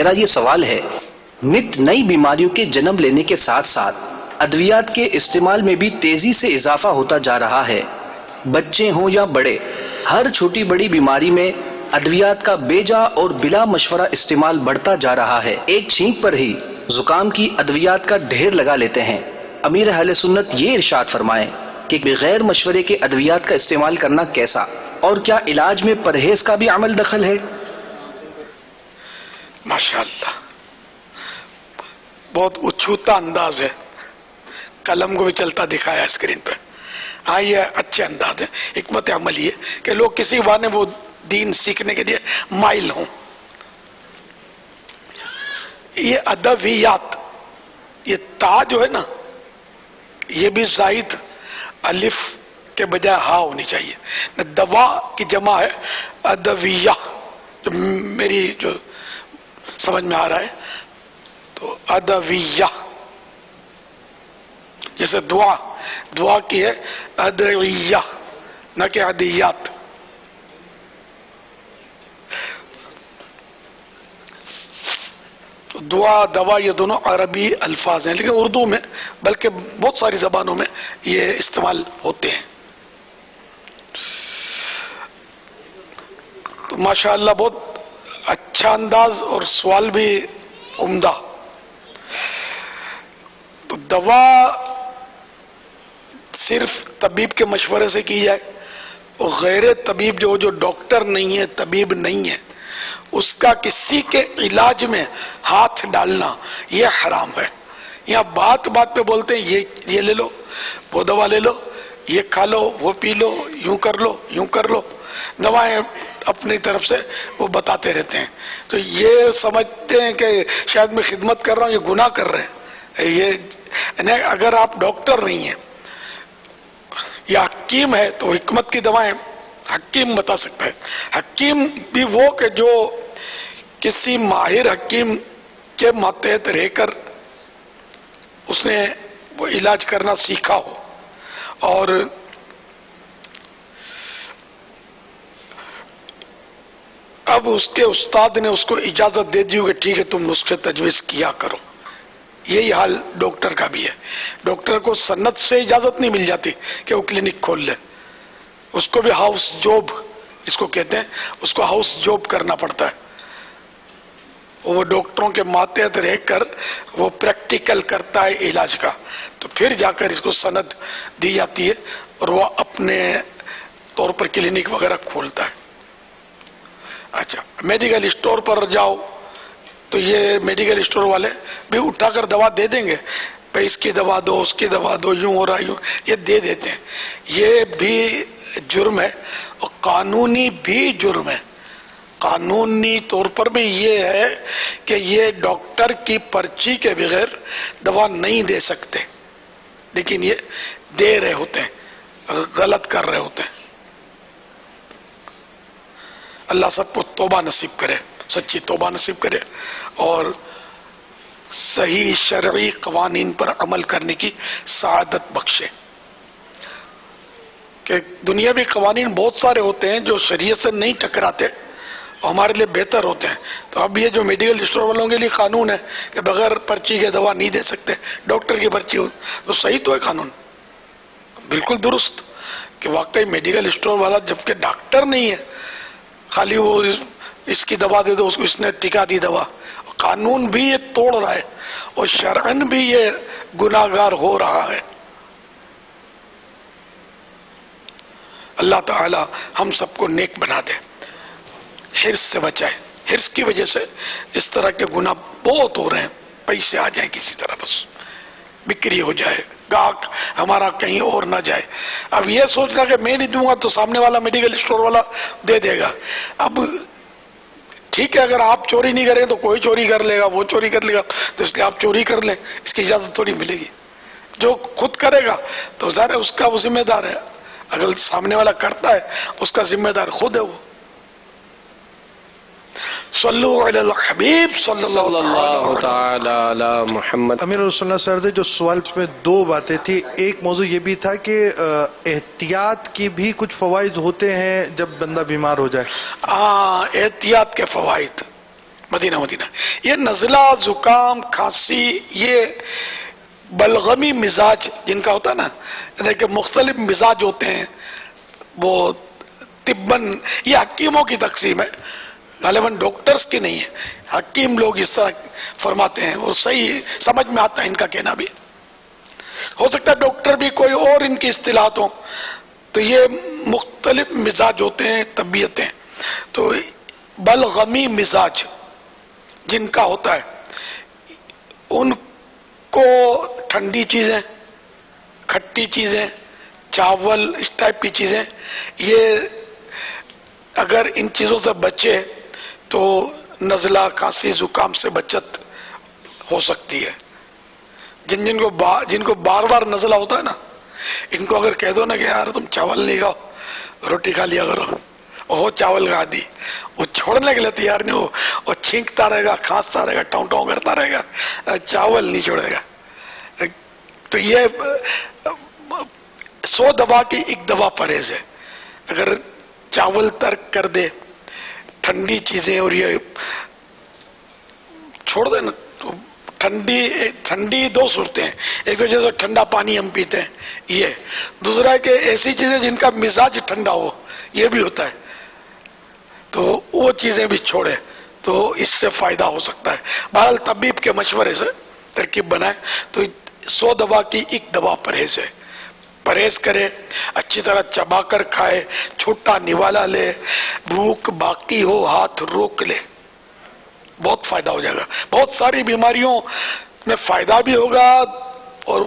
میرا یہ سوال ہے، نت نئی بیماریوں کے جنم لینے کے ساتھ ساتھ ادویات کے استعمال میں بھی تیزی سے اضافہ ہوتا جا رہا ہے۔ بچے ہوں یا بڑے، ہر چھوٹی بڑی بیماری میں ادویات کا بے جا اور بلا مشورہ استعمال بڑھتا جا رہا ہے۔ ایک چھینک پر ہی زکام کی ادویات کا ڈھیر لگا لیتے ہیں۔ امیر اہل سنت یہ ارشاد فرمائیں کہ بغیر مشورے کے ادویات کا استعمال کرنا کیسا، اور کیا علاج میں پرہیز کا بھی عمل دخل ہے؟ ماشاءاللہ، بہت اچھوتا انداز ہے، قلم کو بھی چلتا دکھایا اسکرین پہ۔ ہاں، یہ اچھے انداز ہے، حکمت عملی ہے کہ لوگ کسی بہانے وہ دین سیکھنے کے لیے مائل ہوں۔ یہ ادویات، یہ تا جو ہے نا، یہ بھی زائد الف کے بجائے ہا ہونی چاہیے۔ دوا کی جمع ہے ادویہ، جو میری جو سمجھ میں آ رہا ہے تو ادویہ، جیسے دعا کی ہے ادعیہ، نہ کہ ادیات۔ تو دعا، دوا یہ دونوں عربی الفاظ ہیں، لیکن اردو میں بلکہ بہت ساری زبانوں میں یہ استعمال ہوتے ہیں۔ تو ماشاءاللہ بہت اچھا انداز اور سوال بھی عمدہ۔ تو دوا صرف طبیب کے مشورے سے کی جائے، اور غیر طبیب جو ڈاکٹر نہیں ہے، طبیب نہیں ہے، اس کا کسی کے علاج میں ہاتھ ڈالنا یہ حرام ہے۔ یہاں بات بات پہ بولتے ہیں یہ لے لو، وہ دوا لے لو، یہ کھا لو، وہ پی لو، یوں کر لو، یوں کر لو، دوائیں اپنی طرف سے وہ بتاتے رہتے ہیں۔ تو یہ سمجھتے ہیں کہ شاید میں خدمت کر رہا ہوں، یہ گناہ کر رہے ہیں۔ یعنی اگر آپ ڈاکٹر نہیں ہیں یا حکیم ہے تو حکمت کی دوائیں حکیم بتا سکتا ہے۔ حکیم بھی وہ کہ جو کسی ماہر حکیم کے ماتحت رہ کر اس نے وہ علاج کرنا سیکھا ہو، اور اب اس کے استاد نے اس کو اجازت دے دی ہو کہ ٹھیک ہے تم نسخے تجویز کیا کرو۔ یہی حال ڈاکٹر کا بھی ہے۔ ڈاکٹر کو سند سے اجازت نہیں مل جاتی کہ وہ کلینک کھول لے، اس کو بھی ہاؤس جاب اس کو کہتے ہیں، اس کو ہاؤس جاب کرنا پڑتا ہے۔ وہ ڈاکٹروں کے ماتحت رہ کر وہ پریکٹیکل کرتا ہے علاج کا، تو پھر جا کر اس کو سند دی جاتی ہے اور وہ اپنے طور پر کلینک وغیرہ کھولتا ہے۔ اچھا، میڈیکل اسٹور پر جاؤ تو یہ میڈیکل اسٹور والے بھی اٹھا کر دوا دے دیں گے، بھائی اس کی دوا دو، اس کی دوا دو، یوں ہو رہا یوں، یہ دے دیتے ہیں۔ یہ بھی جرم ہے، اور قانونی بھی جرم ہے۔ قانونی طور پر بھی یہ ہے کہ یہ ڈاکٹر کی پرچی کے بغیر دوا نہیں دے سکتے، لیکن یہ دے رہے ہوتے ہیں، غلط کر رہے ہوتے ہیں۔ اللہ سب کو توبہ نصیب کرے، سچی توبہ نصیب کرے، اور صحیح شرعی قوانین پر عمل کرنے کی سعادت بخشے۔ کہ دنیاوی قوانین بہت سارے ہوتے ہیں جو شریعت سے نہیں ٹکراتے اور ہمارے لیے بہتر ہوتے ہیں۔ تو اب یہ جو میڈیکل اسٹور والوں کے لیے قانون ہے کہ بغیر پرچی کے دوا نہیں دے سکتے، ڈاکٹر کی پرچی ہو، تو صحیح تو ہے قانون، بالکل درست، کہ واقعی میڈیکل اسٹور والا جبکہ ڈاکٹر نہیں ہے، خالی وہ اس کی دوا دے دو، اس نے ٹکا دی دوا، قانون بھی یہ توڑ رہا ہے اور شرعن بھی یہ گناہگار ہو رہا ہے۔ اللہ تعالی ہم سب کو نیک بنا دے، حرص سے بچائے۔ حرص کی وجہ سے اس طرح کے گناہ بہت ہو رہے ہیں، پیسے آ جائیں کسی طرح، بس بکری ہو جائے، گاہک ہمارا کہیں اور نہ جائے۔ اب یہ سوچنا کہ میں نہیں دوں گا تو سامنے والا میڈیکل اسٹور والا دے دے گا۔ اب ٹھیک ہے، اگر آپ چوری نہیں کریں تو کوئی چوری کر لے گا، وہ چوری کر لے گا، تو اس لیے آپ چوری کر لیں، اس کی اجازت تھوڑی ملے گی۔ جو خود کرے گا تو ظاہر ہے اس کا وہ ذمہ دار ہے، اگر سامنے والا کرتا ہے اس کا ذمہ دار خود ہے وہ۔ صلو علی الحبیب صلی اللہ تعالی علی محمد۔ امیر رسول اللہ سر، جو سوال میں دو باتیں تھی، ایک موضوع یہ بھی تھا کہ احتیاط کی بھی کچھ فوائد ہوتے ہیں جب بندہ بیمار ہو جائے۔ ہاں، احتیاط کے فوائد مدینہ مدینہ. یہ نزلہ، زکام، کھانسی، یہ بلغمی مزاج جن کا ہوتا ہے نا، یعنی کہ مختلف مزاج ہوتے ہیں، وہ طباً یہ حکیموں کی تقسیم ہے، غالباً ڈاکٹرز کی نہیں ہے. حکیم لوگ اس طرح فرماتے ہیں، وہ صحیح سمجھ میں آتا ہے ان کا کہنا بھی. ہو سکتا ہے ڈاکٹر بھی کوئی اور ان کی اصطلاحات ہوں. تو یہ مختلف مزاج ہوتے ہیں، طبیعتیں. تو بلغمی مزاج جن کا ہوتا ہے ان کو ٹھنڈی چیزیں، کھٹی چیزیں، چاول، اس ٹائپ کی چیزیں، یہ اگر ان چیزوں سے بچے تو نزلہ، کھانسی، زکام سے بچت ہو سکتی ہے. جن کو بار بار نزلہ ہوتا ہے نا، ان کو اگر کہہ دو نا کہ یار تم چاول نہیں کھاؤ، روٹی کھا لیا کرو، وہ چاول کھا دی، وہ چھوڑنے کے لیے تیار نہیں ہو، وہ چھینکتا رہے گا، کھانستا رہے گا، ٹاؤں ٹاؤں کرتا رہے گا، چاول نہیں چھوڑے گا. تو یہ 100 دوا کی ایک دوا پرہیز ہے. اگر چاول ترک کر دے، ٹھنڈی چیزیں اور یہ چھوڑ دے نا، تو ٹھنڈی دو صورتیں ہیں. ایک تو جیسے ٹھنڈا پانی ہم پیتے ہیں، یہ دوسرا ہے کہ ایسی چیزیں جن کا مزاج ٹھنڈا ہو، یہ بھی ہوتا ہے. تو وہ چیزیں بھی چھوڑے تو اس سے فائدہ ہو سکتا ہے. بہرحال طبیب کے مشورے سے ترکیب بنائے. تو 100 دوا کی ایک دوا پرہیز ہے. پرہیز کرے، اچھی طرح چبا کر کھائے، چھوٹا نوالا لے، بھوک باقی ہو ہاتھ روک لے، بہت فائدہ ہو جائے گا. بہت ساری بیماریوں میں فائدہ بھی ہوگا اور